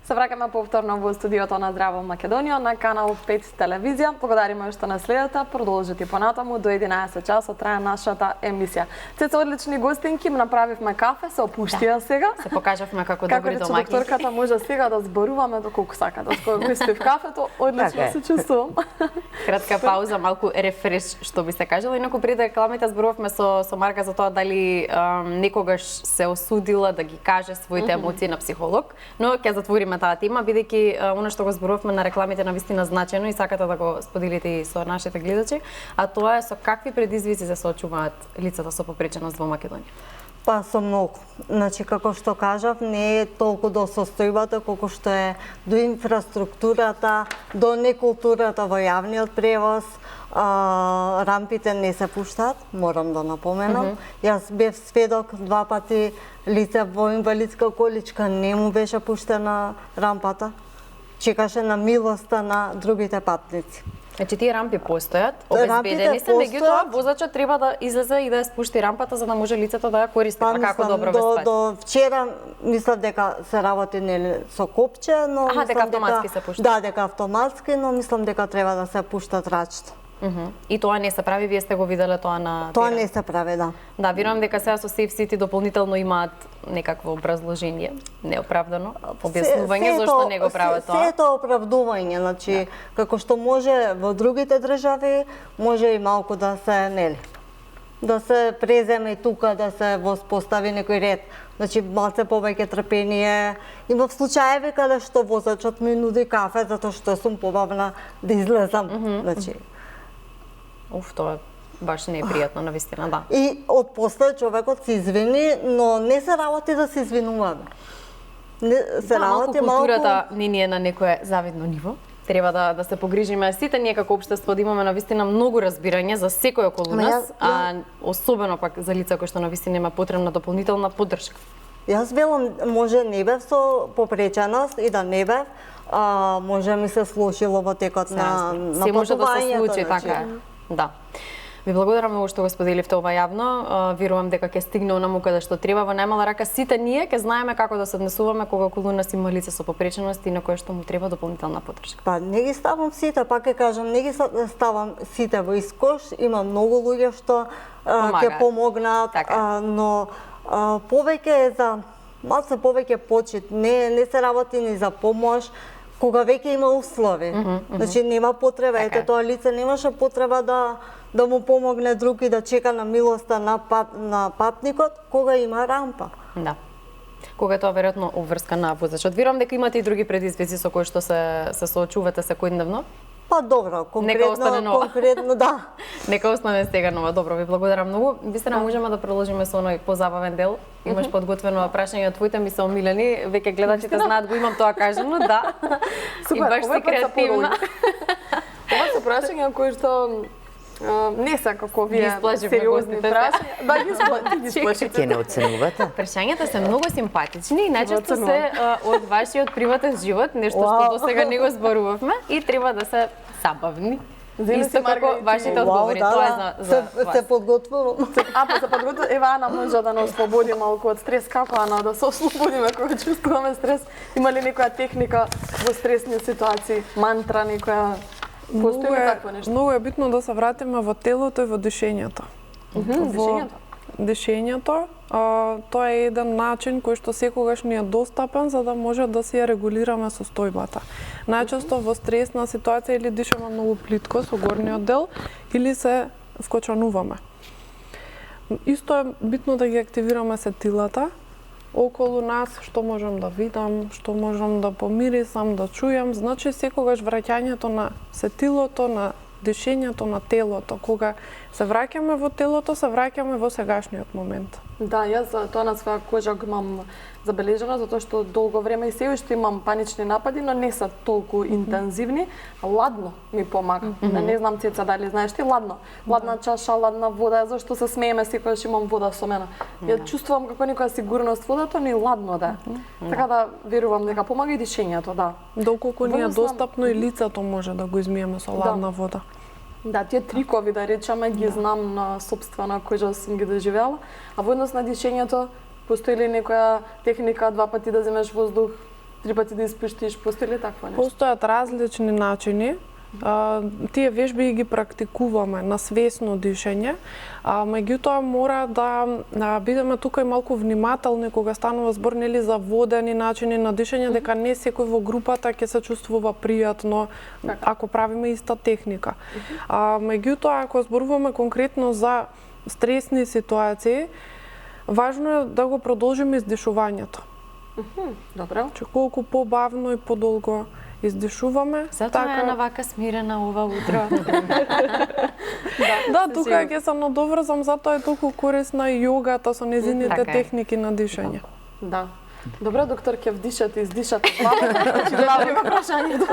Се враќаме повторно во студиото на Здраво Македонија на канал 5 телевизија. Благодариме што нас следите. Продолжете понатаму до 11 часот трае нашата емисија. Цеца одлични гостинки, направивме кафе, се опуштија сега. Се покажавме како добри домаќини. Како докторката може сега да зборуваме доколку сака, да го испив кафето, одлично се чувствувам. Кратка пауза, малку рефреш, што би се кажало. Инаку пред рекламите зборувавме со Марка за тоа дали некогаш се осудила да ги каже своите емоции на психолог, но ќе затвориме таа тема, бидејќи она што го зборувавме на рекламите навистина значајно и сакате да го споделите и со нашите гледачи, а тоа е со какви предизвици се соочуваат лицата со попреченост во Македонија. Па со многу. Значи, како што кажав, не е толку до состојбата, колку што е до инфраструктурата, до некултурата во јавниот превоз. Рампите не се пуштаат, морам да напоменам. Јас бев сведок 2 пати, лице во инвалидска количка не му беше пуштена рампата. Чекаше на милоста на другите патници. Значи тие рампи постојат, обезбедени се, меѓутоа возачот треба да излезе и да ја спушти рампата за да може лицето да ја користи, па како добро ве спаѓа. До вчера мислам дека се работи нели со копче, но дека автоматски се пушта. Да, дека автоматски, но мислам дека треба да се пуштат рачето. И тоа не се прави, вие сте го виделе тоа на Тоа не се прави, да. Да, верувам дека сега со Safe City дополнително имаат некакво образложение, неоправдано, објаснување зашто не го прават тоа. Се е тоа оправдување, значи како што може во другите држави, може и малку да се нели да се преземе и тука да се воспостави некој ред. Значи малце повеќе трпение. И во случаеви каде што возачот ми нуди кафе затоа што сум побавна да излезам, значи тоа е баш не е пријатно, навистина, да. И од после човекот се извини, но не се работи да се извинуваме. Не се работи малку. Културата не е на некое завидно ниво. Треба да се погрижиме сите ние како општество да имаме навистина многу разбирање за секој околу нас, а особено пак за лица кои што навистина има потребна дополнителна поддршка. Јас велам, може не бев со попреченост и да не бев, може ми се случило во текот на се може да се случи, значи. така. Да. Ви благодарам многу што го споделивте ова јавно. Верувам дека ќе стигне онаму каде што треба. Во најмала рака сите ние ќе знаеме како да се однесуваме кога околу нас има лице со попреченост и на кое што му треба дополнителна поддршка. Па не ги ставам сите, пак ќе кажам, не ги ставам сите во искош. Има многу луѓе што ќе помогнат, но повеќе е за малце повеќе почит. Не се работи ни за помош кога веќе има услови. Значи нема потреба, ете тоа лице немаше потреба да му помогне друг и да чека на милоста на патникот кога има рампа. Да. Кога е тоа веројатно обврска на возачот. Верувам дека имате и други предизвици со кои што се соочувате секојдневно. Па добро, конкретно да. Нека остане сега нова. Добро, ви благодарам многу. Вистина можеме да продолжиме со оној позабавен дел. Имаш подготвено прашање, твоите ми се омилени. Веќе гледачите знаат го имам тоа кажано, да. Супер, и баш си креативна. Ова се прашања кои што не се како вие сериозни прашања. Да, ги сплашите. Ќе не оценувате? Прашањата се многу симпатични и најчесто се од вашиот приватен живот, нешто што досега не го зборувавме и треба да се забавни. Исто како вашите одговори, тоа е за вас. Се подготвувам. Па се подготвувам. Ева Ана може да нас ослободи малку од стрес. Како Ана да се ослободиме кога чувствуваме стрес? Има ли некоја техника во стресни ситуации, мантра некоја? Многу е битно да се вратиме во телото и во дишењето. Дишењето, тоа е еден начин кој што секогаш ни е достапен за да може да си ја регулираме состојбата. Најчесто во стресна ситуација или дишаме многу плитко со горниот дел или се вкочануваме. Исто е битно да ги активираме сетилата околу нас, што можам да видам, што можам да помирисам, да чујам. Значи секогаш враќањето на сетилото, на дишењето на телото. Кога се враќаме во телото, се враќаме во сегашниот момент. Да, јас тоа на своја кожа го имам забележано, затоа што долго време и се уште имам панични напади, но не се толку интензивни. Ладно ми помага. Не знам, Цеца, дали знаеш ти, ладно. Ладна чаша, ладна вода, зашто се смееме секогаш имам вода со мене. Ја чувствувам како некоја сигурност водата, но и ладно да. Така да верувам дека помага и дишењето, да. Доколку ни е достапно и лицето може да го измиеме со ладна вода. Да, тие трикови, да речеме, ги знам на сопствена кожа, сум ги доживела. А во однос на дишењето, постои ли некоја техника 2 пати да земеш воздух, 3 пати да испуштиш, постои ли такво нешто? Постојат различни начини. Тие вежби ги практикуваме на свесно дишење, меѓутоа мора да бидеме тука и малку внимателни кога станува збор нели за водени начини на дишење, дека не секој во групата ќе се чувствува пријатно ако правиме иста техника. Меѓутоа ако зборуваме конкретно за стресни ситуации, важно е да го продолжиме издишувањето. Добро. Че колку побавно и подолго издишуваме. Затоа е на вака смирена ова утро. Да, тука ќе се надоврзам, затоа е толку корисна и јогата со незините техники на дишење. Да. Добре, доктор, ќе вдишате, издишате главно прашањето.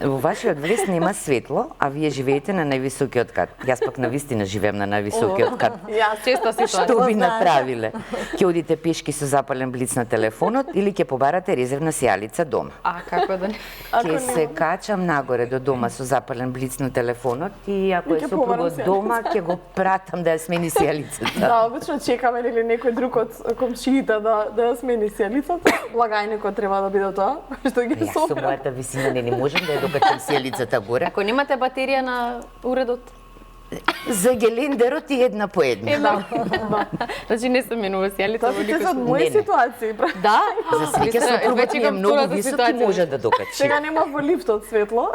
Во вашиот влез нема светло, а вие живеете на највисокиот кат. Јас пак навистина живеам на највисокиот кат. Ја често си Што би направиле? Ќе одите пешки со запален блиц на телефонот или ќе побарате резервна сијалица дома? Како да не? Ќе се качам нагоре до дома со запален блиц на телефонот и ако е ќе супругот побарам сијалица. дома, ќе го пратам да ја смени сијалицата. Да, обично чекаме или некој друг од комшиите да ја смени сијалицата. Лагајникот треба да биде тоа, што ги Јас со собира. мојата висина не можам да ја докачам сијалицата горе. Ако немате батерија на уредот, За гелендерот и една по една. значи не се менува сијалица Тоа во се никој од Не, мои не. ситуации. Да? За среќа сопругот ми е многу висок и може да докачи. Сега нема во лифтот светло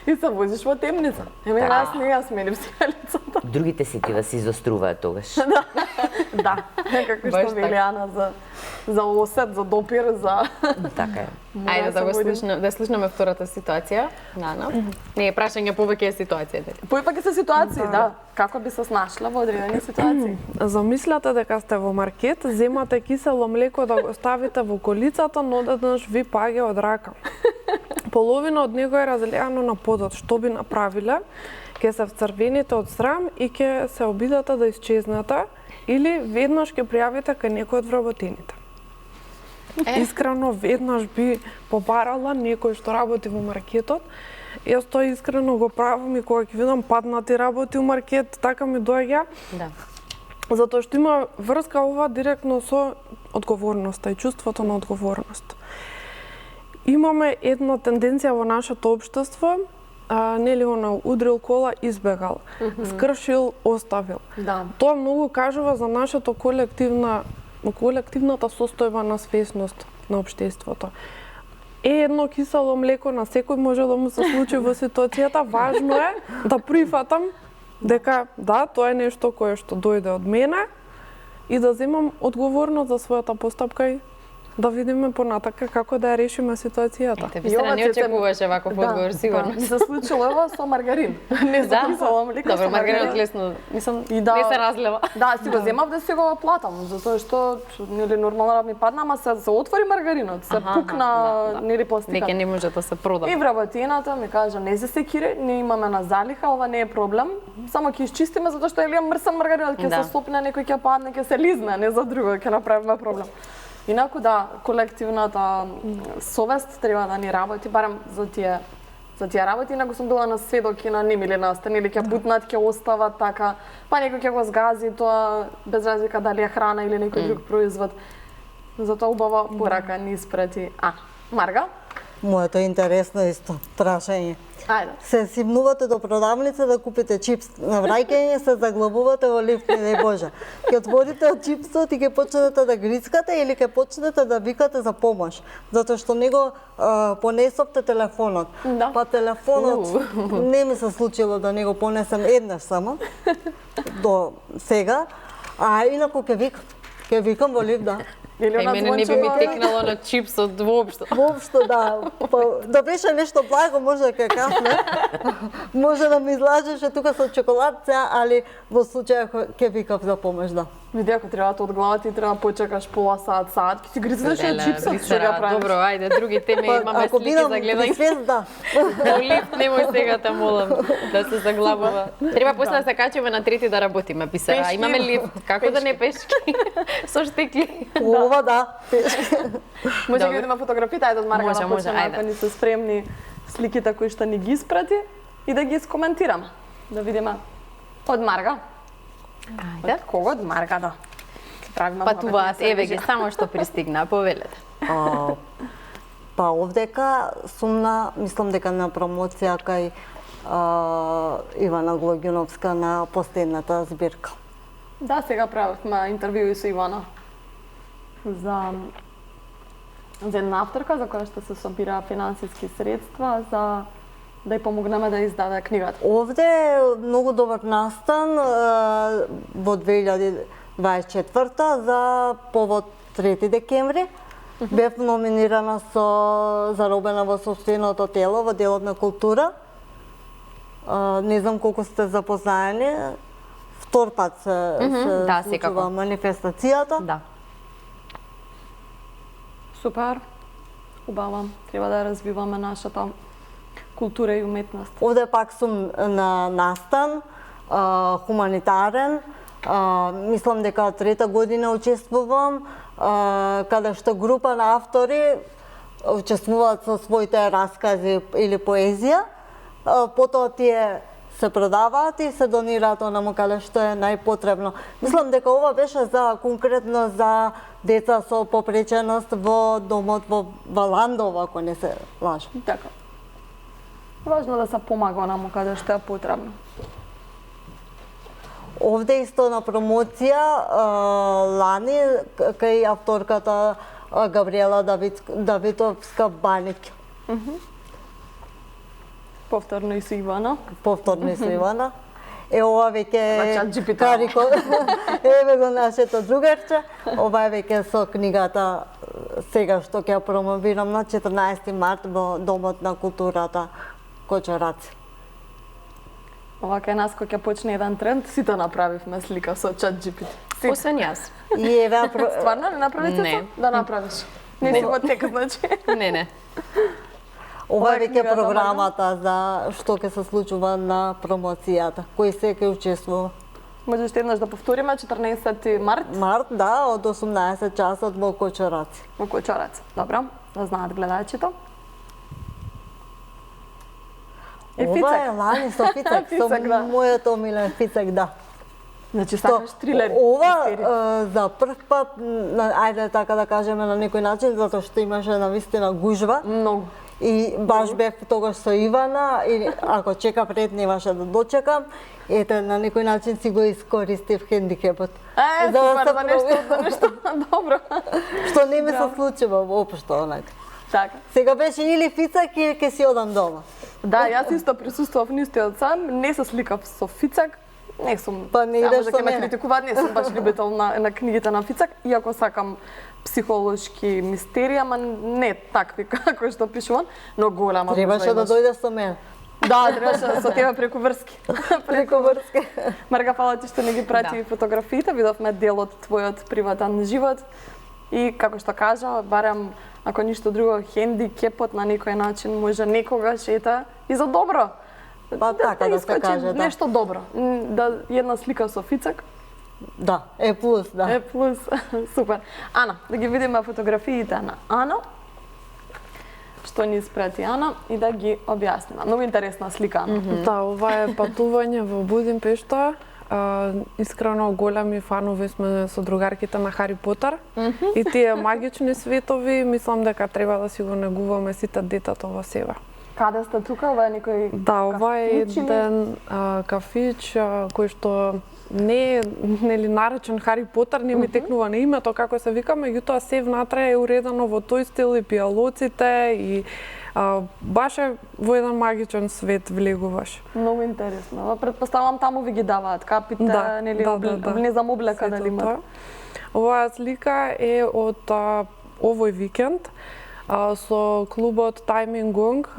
и се возиш во темница. Еме, јас не ја сменив сијалицата. Другите сетива се изоструваат тогаш. Да, како Баш што вели Ана за осет, за допир, за... Така е. Ајде да го слушнеме, да слушнеме втората ситуација. Нана. Не е прашање повеќе е ситуацијата. Поипак се ситуации, да. Како би се снашла во одредени ситуации? Замислете дека сте во маркет, земате кисело млеко да го ставите во колицата, но одеднаш ви паѓа од рака. Половина од него е разлеано на подот. Што би направиле? Ќе се вцрвените од срам и ќе се обидете да исчезнете или веднаш ќе пријавите кај некој од вработените. Искрено веднаш би побарала некој што работи во маркетот. Јас тоа искрено го правам и кога ќе видам паднати работи у маркет, така ми доаѓа. Да. Затоа што има врска ова директно со одговорноста и чувството на одговорност. Имаме една тенденција во нашето општество, нели она удрил кола, избегал, скршил, оставил. Да. Тоа многу кажува за нашата колективната состојба на свесност на општеството. Едно кисело млеко на секој може да му се случи во ситуацијата, важно е да прифатам дека да, тоа е нешто кое што дојде од мене и да земам одговорност за својата постапка и да видиме понатака како да ја решиме ситуацијата. Ете, Бисера не очекуваше ваков одговор, сигурно. Да, ми се случило ова со маргарин. Не за кисело млеко, Добро, со маргаринот лесно, мислам, И да, не се разлева. Да, си го земав да си го платам, затоа што нели нормално ми падна, ама се отвори маргаринот, се пукна нели пластиката. Дека не може да се продава. И вработената ми кажа, не се секири, не имаме на залиха, ова не е проблем. Само ќе исчистиме затоа што е мрсан маргаринот, ќе се сопне, некој ќе падне, ќе се лизне, не за друго, ќе направиме проблем. Инаку да, колективната совест треба да ни работи, барем за тие работи, инаку сум била на сведок и на немили настани, или ќе бутнат, ќе остават така, па некој ќе го згази тоа, без разлика дали е храна или некој друг производ. Затоа убава порака ни испрати. Марга? Моето е интересно исто прашање. Ајде. Се симнувате до продавница да купите чипс. На враќање се заглавувате во лифт, не дај Боже. Ќе отворите чипсот и ќе почнете да грицкате или ќе почнете да викате за помош. Затоа што него понесовте телефонот. Да. Па телефонот не ми се случило да не го понесам еднаш само до сега. А инаку ќе викам во лифт, да. Или Кај мене не би ми текнало на чипсот воопшто. Воопшто, да. Да беше нешто благо, може да ќе кафне. Може да ми излажеше тука со чоколадца, али во случај ќе викав за помош, да. Види, ако треба од главата и треба почекаш пола саат, ќе си гризеш чипсот, што ја правиш. Добро, ајде, други теми имаме слики за гледање. Свест, да. Во лифт немој сега те молам да се заглавува. Треба после да се качиме на трети да работиме, Бисера. Пешки. Имаме лифт, како да не пешки? Со штекли. Ова да, пешки. Може да видиме фотографите, ајде од Марга да Може, почнеме, ајде. ако ни се спремни сликите кои што ни ги испрати и да ги искоментираме. Да видиме од Марга. Ајде. Од кого од Марга, да. Правиме Патуваат, еве ги, само што пристигна, повелете. Па овдека сум мислам дека на промоција кај Ивана Глогиновска на последната збирка. Да, сега правевме интервју со Ивана за една авторка за која што се собира финансиски средства за да ја помогнеме да издаде книгата. Овде е многу добар настан во 2024 за повод 3 декември. Бев номинирана со заробена во сопственото тело во делот на култура. Не знам колку сте запознаени. Втор пат се случува манифестацијата. Да. Супер. Убаво. Треба да развиваме нашата култура и уметност. Овде пак сум на настан, хуманитарен. Мислам дека трета година учествувам, каде што група на автори учествуваат со своите раскази или поезија. Потоа тие се продаваат и се донираат онаму каде што е најпотребно. Мислам дека ова беше конкретно за деца со попреченост во домот во Валандово, ако не се лажам. Така. Важно да се помага онаму каде што е потребно. Овде исто на промоција лани кај авторката Габриела Давидовска Баник. Повторно и со Ивана. Повторно и со Ивана. Ова веќе Карико. Еве го нашето другарче. Ова е веќе со книгата сега што ќе ја промовирам на 14 март во Домот на културата Кочараци. Ова кај нас кога ќе почне еден тренд, сите направивме слика со ChatGPT. Освен јас. И еве Стварно не направите Не. да направиш. Не си го тек, значи. Не. ова е веќе книгата програмата за што ќе се случува на промоцијата, кој се ќе учествува. Можеш еднаш да повториме 14 март Март, да, од 18 часот во Кочараци. во Кочарац. Добро, да знаат гледачите. Ова е лани со Фицек, со Фицек, да. мојот омилен Фицек, да. Значи сакаш трилери. Ова мистери. за прв пат, ајде така да кажеме на некој начин, затоа што имаше навистина гужва. Многу. И баш бев тогаш со Ивана и ако чека пред немаше да дочекам, ете на некој начин си го искористив хендикепот. Супер, за нешто добро. Што не ми се случува воопшто онака. Така. Сега беше или Фицек или ќе си одам дома. Да, јас исто присуствував на истиот сам, не се сликав со Фицек. Не сум, Па не идеш со ќе ме мене. критикуваат, не сум баш љубител на книгите на Фицек, иако сакам психолошки мистерии, ама не такви како што пишувам, но голема. Требаше да дојдеш со мене. Да, требаше со тебе преку врски. Преку врски. Марга, фала ти што не ги прати фотографиите, видовме дел од твојот приватен живот. И како што кажа, барем ако ништо друго, хендикепот на некој начин може некогаш ета и за добро. Па така да се каже, да. Нешто добро. Да една слика со Фицек. Да, е плюс, да. Е плюс. Супер. Ана, да ги видиме фотографиите на Ана. Што ни испрати Ана и да ги објасниме. Многу интересна слика, Ана. Да, ова е патување во Будимпешта. Искрено големи фанови сме со другарките на Хари Потер. И тие магични светови, мислам дека треба да си го негуваме сите детето во себе. Каде сте тука? Ова е некој Да, ова е еден кафич кој што не е нели наречен Хари Потер, не ми текнува на името како се вика, меѓутоа се внатре е уредено во тој стил и пијалоците и баш е во еден магичен свет влегуваш. Многу интересно. Претпоставам таму ви ги даваат капите, нели не знам облека дали има. Оваа слика е од овој викенд. Со клубот Тайминг Гонг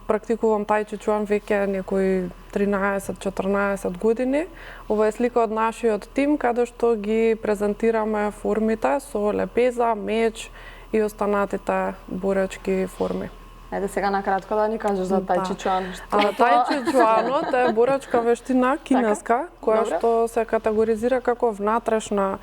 практикувам тајчи чуан веќе некои 13-14 години. Ова е слика од нашиот тим каде што ги презентираме формите со лепеза, меч и останатите боречки форми. Ајде сега на кратко да ни кажеш за тај чи чуан. Тај чи чуанот е борачка вештина кинеска, која што се категоризира како внатрешна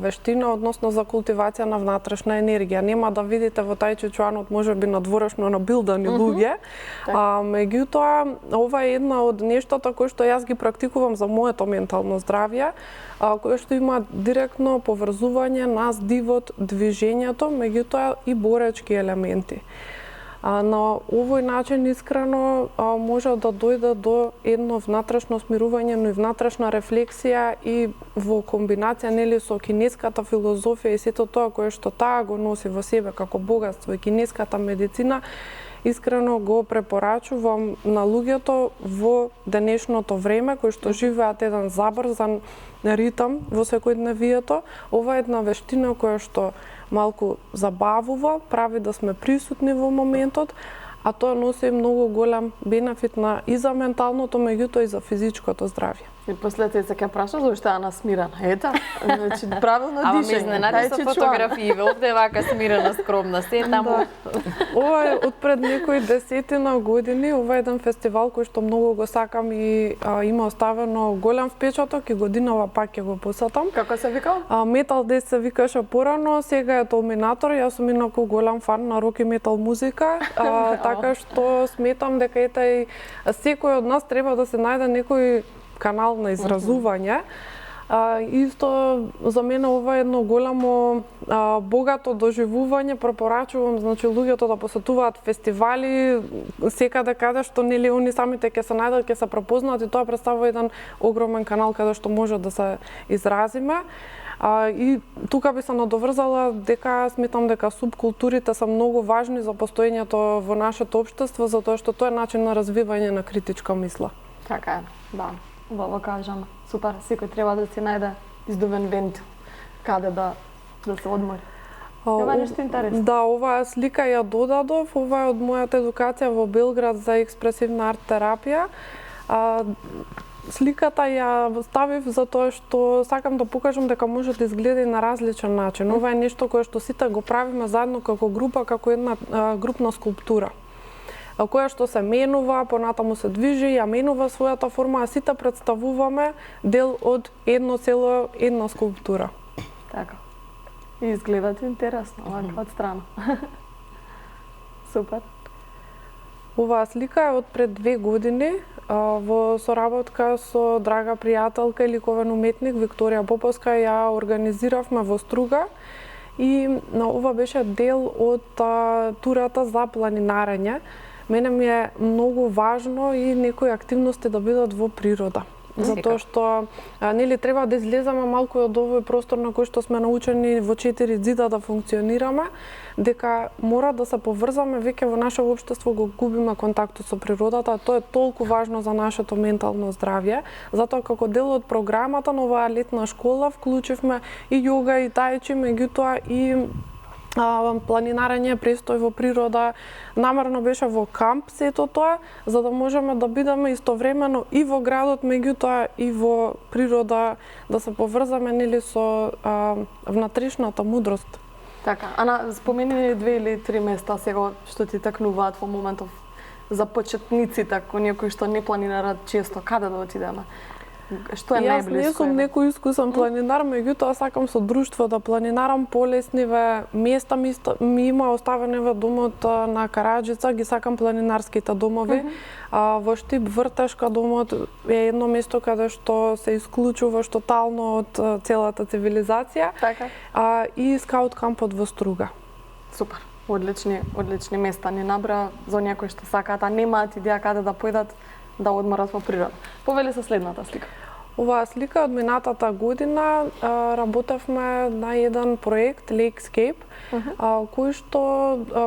вештина, односно за култивација на внатрешна енергија. Нема да видите во тај чи чуанот можеби надворешно набилдани луѓе, меѓутоа ова е една од нештата кои што јас ги практикувам за моето ментално здравје, кој што има директно поврзување на здивот, движењето, меѓутоа и боречки елементи. На овој начин искрено може да дојде до едно внатрешно смирување, но и внатрешна рефлексија и во комбинација нели со кинеската филозофија и сето тоа кое што таа го носи во себе како богатство и кинеската медицина, искрено го препорачувам на луѓето во денешното време кои што живеат еден забрзан ритам во секојдневието. Ова е една вештина која што малку забавува, прави да сме присутни во моментот, а тоа носи многу голем бенефит и за менталното, меѓутоа и за физичкото здравје. И после се ќе прашаш зошто е она смирена. Ета, значи правилно дишење. Ама ме изненади со фотографии, овде вака смирена, скромна, се таму. Ова е од пред некои десетина години, ова е еден фестивал кој што многу го сакам и има оставено голем впечаток и годинава пак ќе го посетам. Како се вика? Метал Дес се викаше порано, сега е Толминатор, јас сум инаку голем фан на рок и метал музика, така што сметам дека ете секој од нас треба да се најде некој канал на изразување. Исто за мене ова е едно голямо богато доживување, препорачувам значи луѓето да посетуваат фестивали секаде каде што нели они самите ќе се најдат, ќе се препознаат и тоа представува еден огромен канал каде што може да се изразиме. И тука би се надоврзала дека сметам дека субкултурите се многу важни за постоењето во нашето општество, затоа што тоа е начин на развивање на критичка мисла. Така е, да. Убаво кажам. Супер, секој треба да си најде издувен вент каде да се одмори. Ова нешто интересно. Да, оваа слика ја додадов, ова е од мојата едукација во Белград за експресивна арт терапија. Сликата ја ставив затоа што сакам да покажам дека може да изгледа и на различен начин. Ова е нешто кое што сите го правиме заедно како група, како една групна скулптура, која што се менува, понатаму се движи, ја менува својата форма, а сите представуваме дел од едно цело, една скулптура. Така. И изгледат интересно, овака од страна. Супер. Оваа слика е од пред 2 години, во соработка со драга пријателка и ликовен уметник Викторија Поповска ја организиравме во Струга. И ова беше дел од турата за планинарење. Мене ми е многу важно и некои активности да бидат во природа. Затоа што нели треба да излеземе малку од овој простор на кој што сме научени во 4 ѕида да функционираме, дека мора да се поврзаме, веќе во наше општество го губиме контактот со природата, тоа е толку важно за нашето ментално здравје. Затоа како дел од програмата на оваа летна школа вклучивме и јога и тајчи, меѓутоа и планинарење, престој во природа. Намерно беше во камп сето тоа, за да можеме да бидеме истовремено и во градот, меѓутоа и во природа, да се поврзаме нели со внатрешната мудрост. Така, Ана, спомени 2 или 3 места сега што ти такнуваат во моментов за почетниците, оние кои што не планираат често, каде да отидеме? Што е најблиско? Јас не сум некој искусен планинар, меѓутоа сакам со друштво да планинарам полесниве места, ми има оставени во домот на Караџица, ги сакам планинарските домови. Во Штип Вртешка домот е едно место каде што се исклучуваш тотално од целата цивилизација. Така. И скаут кампот во Струга. Супер. Одлични места ни набра за оние кои што сакаат, а немаат идеја каде да појдат да одморат во природа. Повели се следната слика. Оваа слика од минатата година работевме на еден проект Lakescape, кој што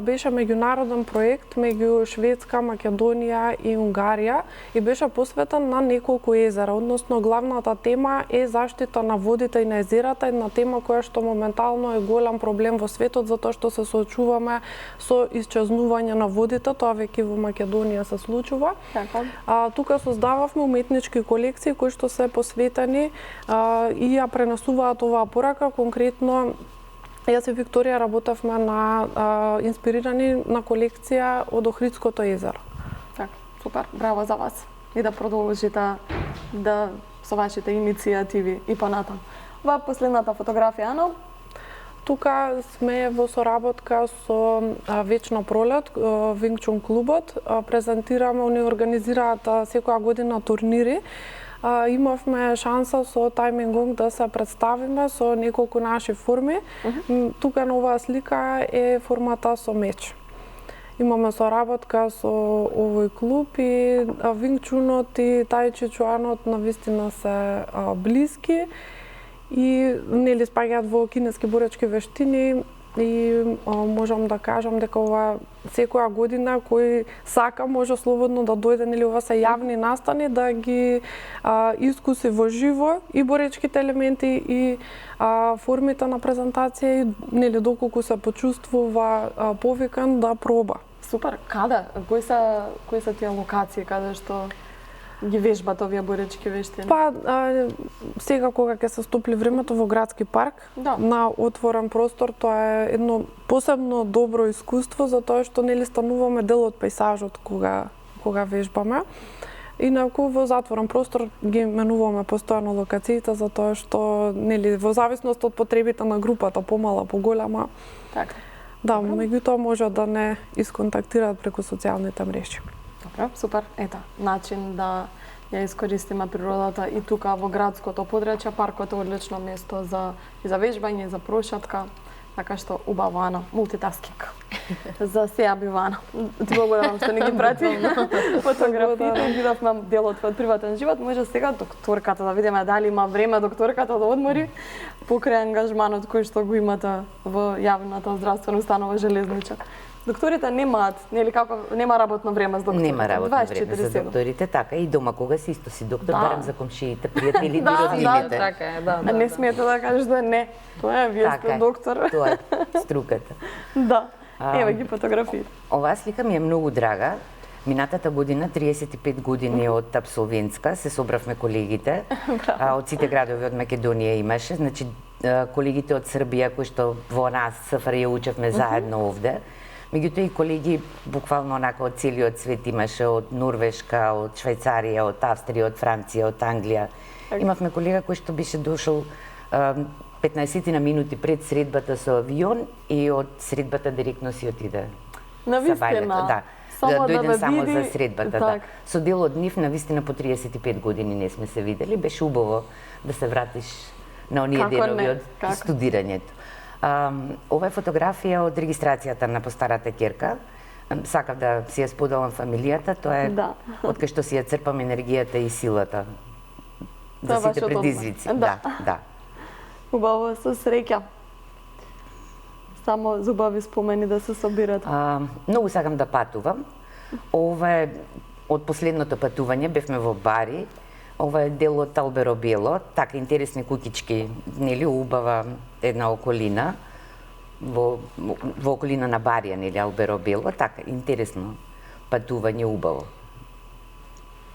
беше меѓународен проект меѓу Шведска, Македонија и Унгарија и беше посветен на неколку езера, односно главната тема е заштита на водите и на езерата, една тема која што моментално е голем проблем во светот затоа што се соочуваме со исчезнување на водите, тоа веќе во Македонија се случува. Така. Тука создававме уметнички колекции кои што се посветени и ја пренесуваат оваа порака, конкретно Јас и Викторија работевме на инспирирани на колекција од Охридското езеро. Така, супер, браво за вас. И да продолжите да со вашите иницијативи и понатам. Ова последната фотографија, Ано? Тука сме во соработка со Вечна пролет, Винг Чун клубот. Презентираме, они организираат секоја година турнири. Имавме шанса со Таймингонг да се представиме со неколку наши форми. Тука на оваа слика е формата со меч. Имаме соработка со овој клуб и Винг Чунот и Тај Чи Чуанот навистина се блиски и нели спаѓаат во кинески боречки вештини и можам да кажам дека ова секоја година кој сака може слободно да дојде, нели ова се јавни настани, да ги искуси во живо и боречките елементи и формите на презентација и нели доколку се почувствува повикан да проба. Супер, каде? Кои се тие локации каде што ги вежбат овие боречки вештини? Па, сега кога ќе се стопли времето во градски парк, на отворен простор, тоа е едно посебно добро искуство, затоа што нели стануваме дел од пејзажот кога вежбаме. Инаку во затворен простор ги менуваме постојано локациите, затоа што нели во зависност од потребите на групата, помала, поголема. Така. Да, меѓутоа може да не исконтактираат преку социјалните мрежи. Добро, супер. Ета, начин да ја искористиме природата и тука во градското подрачје. Паркот е одлично место за вежбање, за прошетка, така што убаво, Ана, мултитаскинг. За сеја бивана. Ти благодарам што не ги прати фотографиите, видовме дел од твојот приватен живот. Може сега докторката да видиме дали има време докторката да одмори покрај ангажманот кој што го имате во јавната здравствена установа Железничар. Докторите немаат, нели како, нема работно време за докторите. Нема работно време за докторите, така и дома кога си исто си доктор, барем за комшиите, пријатели и роднините. Така е, А не смете да кажеш да не. Тоа е, вие сте доктор. Тоа е струката. Да. Ева ги фотографии. Оваа слика ми е многу драга. Минатата година, 35 години од абсолвентска, се собравме колегите. Од сите градови од Македонија имаше. Значи, колегите од Србија, кои што во нас, СФРЈ, учевме заедно овде. Меѓутоа и колеги буквално онака од целиот свет имаше, од Норвешка, од Швајцарија, од Австрија, од Франција, од Англија. Имавме колега кој што беше дошол 15 на минути пред средбата со авион и од средбата директно си отиде. Навистина. Да. Дојден само за средбата, да. Со дел од нив навистина по 35 години не сме се видели. Беше убаво да се вратиш на оние денови од студирањето. Ова е фотографија од регистрацијата на постарата ќерка. Сакав да си ја споделам фамилијата, тоа е од кај што си ја црпам енергијата и силата за сите предизвици. Да. Убаво, со среќа. Само зубави спомени да се собират. Многу сакам да патувам. Ова е од последното патување, бевме во Бари. Ова е дел од Алберобело, така интересни куќички, нели, убава една околина, во околина на Барија, нели, Алберобело, така, интересно патување, убаво.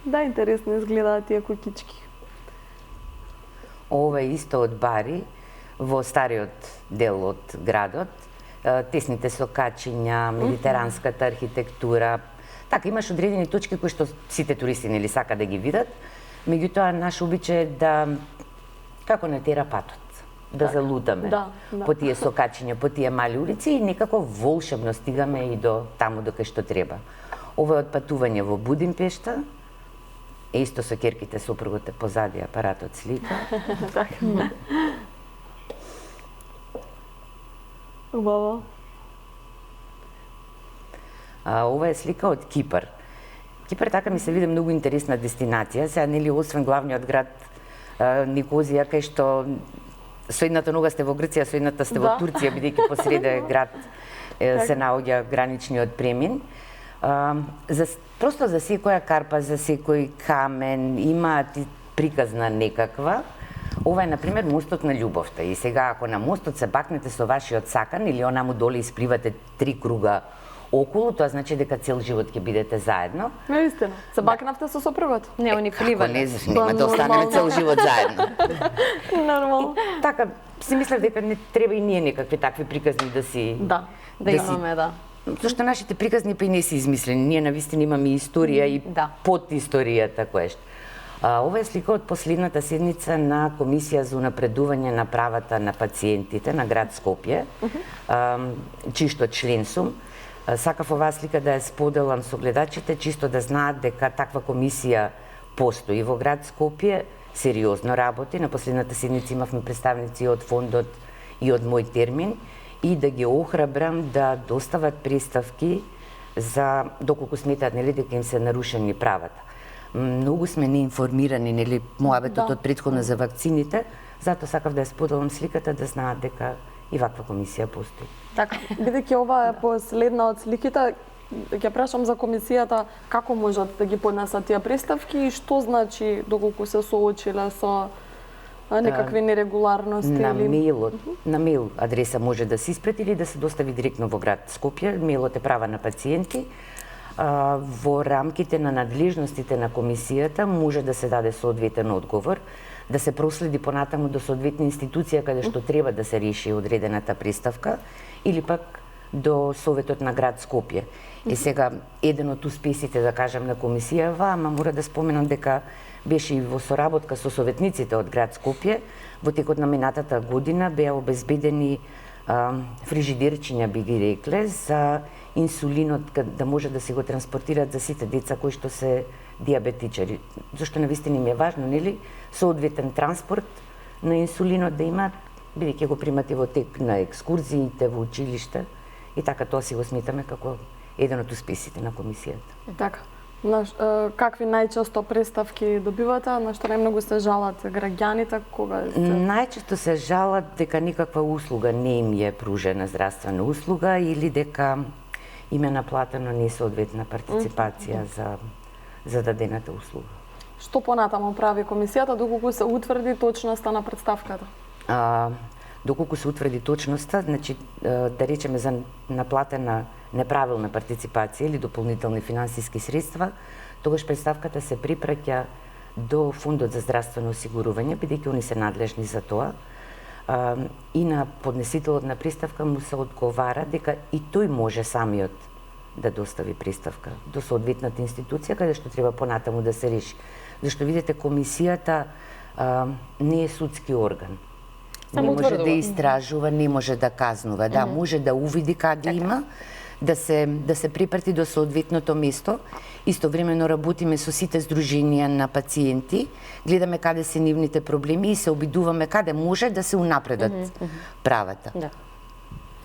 Да, интересно изгледаат тие куќички. Ова е исто од Бари, во стариот дел од градот, тесните сокачиња, медитеранската архитектура. Така, имаш одредени точки кои што сите туристи, нели, сака да ги видат. Меѓутоа, наш обичај е да, како не тера патот, да залутаме по тие сокачиња, по тие мали улици и некако волшебно стигаме и до таму до кај што треба. Ова е од патување во Будимпешта, исто со ќерките, сопругот е позади апаратот слика. Убаво. Ова е слика од Кипар. Кипар така ми се види многу интересна дестинација. Сега, нели, освен главниот град Никозија, кај што со едната нога сте во Грција, со едната сте во Турција, бидејќи посреде град се наоѓа граничниот премин. Просто за секоја карпа, за секој камен, имаат приказна некаква. Ова е, например, мостот на љубовта. И сега, ако на мостот се бакнете со вашиот сакан или онаму доле испливате 3 круга околу, тоа значи дека цел живот ќе бидете заедно. Наистина. Се бакнавте со сопругот? Не, они пливале. Не, нема да останеме цел живот заедно. Нормално. Така, си мислев дека не треба и ние некакви такви приказни да си... Да имаме, да. Зашто нашите приказни па и не се измислени. Ние навистина имаме историја и под историјата коешто. Ова е слика од последната седница на Комисија за унапредување на правата на пациентите на град Скопје, чисто член сум. Сакав оваа слика да ја споделам со гледачите, чисто да знаат дека таква комисија постои во град Скопје, сериозно работи. На последната седница имавме представници од фондот и од Мој термин и да ги охрабрам да достават представки за доколку сметаат нели дека им се нарушени правата. Многу сме неинформирани, нели, моабетот од претходно за вакцините, затоа сакав да ја споделам сликата да знаат дека и ваква комисија постои. Така, бидејќи ова е последна од сликите, ќе прашам за комисијата како можат да ги поднесат тие представки и што значи доколку се соочиле со некакви нерегуларности на или мејлот, на мејл адреса може да се испрати или да се достави директно во град Скопје. Мејлот е права на пациенти. Во рамките на надлежностите на комисијата може да се даде соодветен одговор, да се проследи понатаму до соодветна институција каде што треба да се реши одредената представка или пак до Советот на град Скопје. И сега еден од успесите да кажам на комисијава, ама мора да споменам дека беше и во соработка со советниците од град Скопје, во текот на минатата година беа обезбедени фрижидерчиња, би ги рекле, за инсулинот да може да се го транспортираат за сите деца кои што се диабетичари. Зашто навистина им е важно, нели, соодветен транспорт на инсулинот да имаат, бидејќи го примате во тек на екскурзиите, во училиште, и така тоа си го сметаме како еден од успесите на комисијата. Така. Какви најчесто представки добивате, на што најмногу се жалат граѓаните кога се... Најчесто се жалат дека никаква услуга не им е пружена, здравствена услуга, или дека им е наплатено несоодветна партиципација за дадената услуга. Што понатаму прави комисијата доколку се утврди точноста на представката? Доколку се утврди точноста, значи да речеме за наплатена неправилна партиципација или дополнителни финансиски средства, тогаш представката се припраќа до Фондот за здравствено осигурување, бидејќи они се надлежни за тоа. И на поднесителот на представка му се одговара дека и тој може самиот да достави представка до соодветната институција каде што треба понатаму да се реши. Зашто видите, комисијата не е судски орган. Не може да истражува, не може да казнува. Да, може да увиди каде има, да се припрати до соодветното место. Истовремено работиме со сите здруженија на пациенти, гледаме каде се нивните проблеми и се обидуваме каде може да се унапредат правата. Да.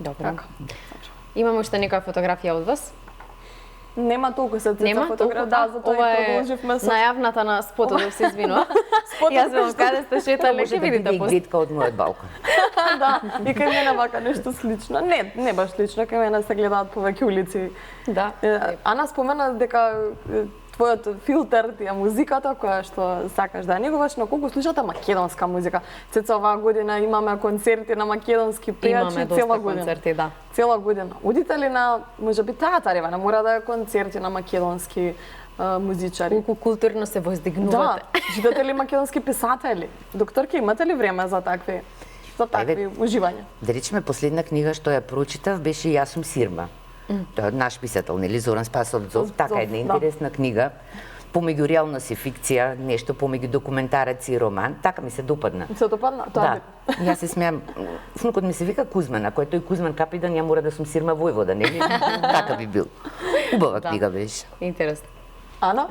Добро. Имаме уште некоја фотографија од вас? Нема толку се цеца фотографија, да, затоа и продолживме со... Најавната на спотот, да се извинува. Јас велам каде сте шетале, ќе видите пост. Гледка од мојот балкон. Да, и кај мене вака нешто слично. Не баш слично, кај мене се гледаат повеќе улици. Да. Ана спомена дека твојот филтер, тие музиката која што сакаш да негуваш, но колку слушате македонска музика. Цеца оваа година имаме концерти на македонски пејачи цела година. Концерти, да. Цела година. Одите ли на, можеби театари, не мора да е концерти на македонски музичари? Колку културно се воздигнувате. Да. Читате ли македонски писатели? Докторки, имате ли време за такви уживања? Да речеме, последна книга што ја прочитав беше Јас сум Сирма. Тоа е наш писател, нели, Зоран Спасов Зов. Така една интересна книга, помеѓу реалност и фикција, нешто помеѓу документарец и роман. Така ми се допадна. Се допадна? Да. Јас се смеам, внукот ми се вика Кузман, ако е тој Кузман Капидан, ја мора да сум Сирма војвода, нели? Така би бил. Убава книга беше. Интересно. Ана?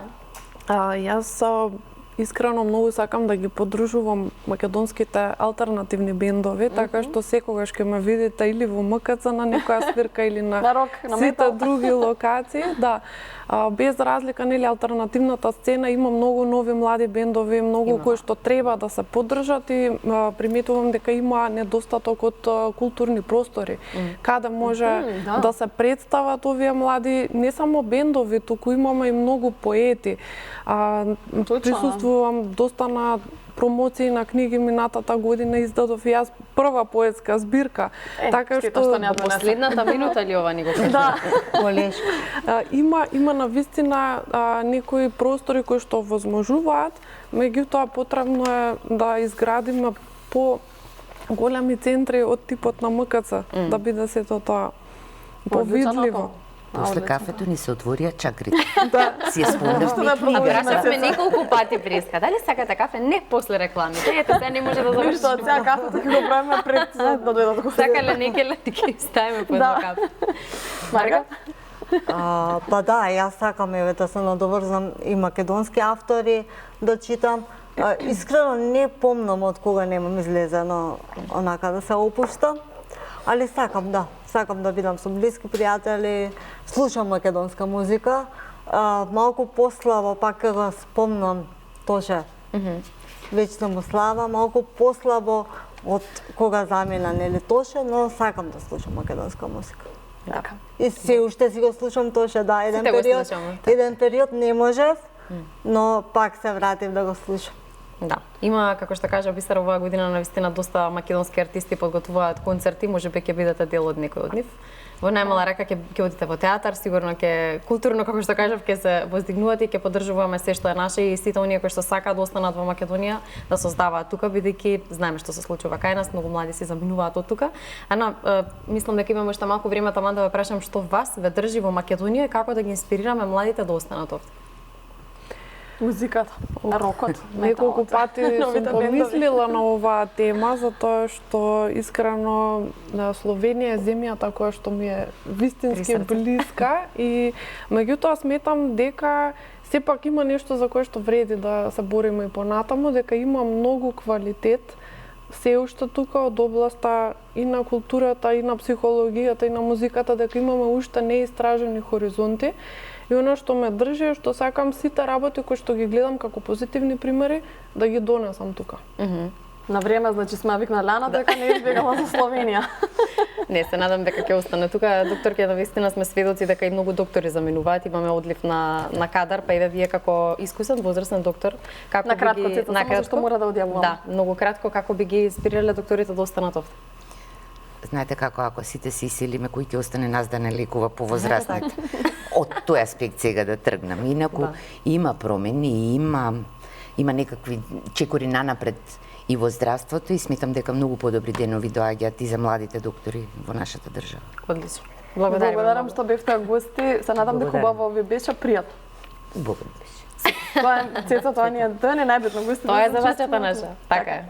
Јас искрено многу сакам да ги подружувам македонските алтернативни бендови, така што секогаш ќе ме видите или во МКЦ на некоја свирка или на рок, на сите други локации. Да, без разлика, нели, алтернативната сцена има многу нови млади бендови, многу кои што треба да се поддржат и приметувам дека има недостаток од културни простори, каде може да се представат овие млади, не само бендови, туку имаме и многу поети. Присуствувам доста на промоции на книги минатата година издадов и јас прва поетска збирка. Така што последната минута ли ова ни го кажа? Да. Колешко. Има навистина некои простори кои што возможуваат, меѓутоа потребно е да изградиме по големи центри од типот на МКЦ, да биде сето тоа повидливо. После кафето ни се отворија чакрите. Да. Си ја спомнавме И книга. прашавме неколку пати преска. Дали сакате кафе? Не после рекламите. Ете, сега не може да заврши. Што сега кафето ќе го правиме пред да дојдат го. Сакале некеле да ги ставиме по едно кафе. Марга? Па да, јас сакам да се надоврзам и македонски автори да читам. Искрено не помнам од кога немам излезено онака да се опуштам, али сакам да бидам со блиски пријатели, слушам македонска музика. Малку послабо пак го спомнам Тоше. Вечна му слава, малку послабо од кога замина нели Тоше, но сакам да слушам македонска музика. Така. И се уште си го слушам Тоше, да, еден период не можев, но пак се вратив да го слушам. Да. Има, како што кажа Бисер, оваа година навистина доста македонски артисти подготвуваат концерти, можеби ќе бидете дел од некој од нив. Во најмала рака ќе одите во театар, сигурно ќе културно, како што кажав, ќе се воздигнувате и ќе поддржуваме се што е наше и сите оние кои што сакаат да останат во Македонија да создаваат тука, бидејќи знаеме што се случува кај нас, многу млади се заминуваат од тука. Мислам дека имаме уште малку време таман да ве прашам што вас ве држи во Македонија и како да ги инспирираме младите да останат овде. Музиката, рокот, неколку пати сум помислила на оваа тема, затоа што искрено Словенија е земјата која што ми е вистински блиска и меѓутоа сметам дека сепак има нешто за кое што вреди да се бориме и понатаму, дека има многу квалитет се уште тука од областа и на културата, и на психологијата, и на музиката, дека имаме уште неистражени хоризонти. И оно што ме држи е што сакам сите работи кои што ги гледам како позитивни примери да ги донесам тука. На време, значи сме викнали Ана дека не избегала за Словенија. Не, се надам дека ќе остане тука. Докторке, навистина сме сведоци дека и многу доктори заминуваат, имаме одлив на кадар, па еве вие како искусен возрастен доктор, како накратко, што мора да одјавувам. Да, многу кратко како би ги инспирирале докторите да останат овде. Знаете како, ако сите се иселиме, кој ќе остане нас да не лекува повозрастните? Од тој аспект сега да тргнам. Инаку има промени, има некакви чекори нанапред и во здравството и сметам дека многу подобри денови доаѓаат и за младите доктори во нашата држава. Одлично. Благодарам што бевте гости. Се надам дека убаво ви беше пријатно. Убаво беше. Тоа е Цеца, тоа ни е најбитно гости. Тоа е за вашата наша. Така е.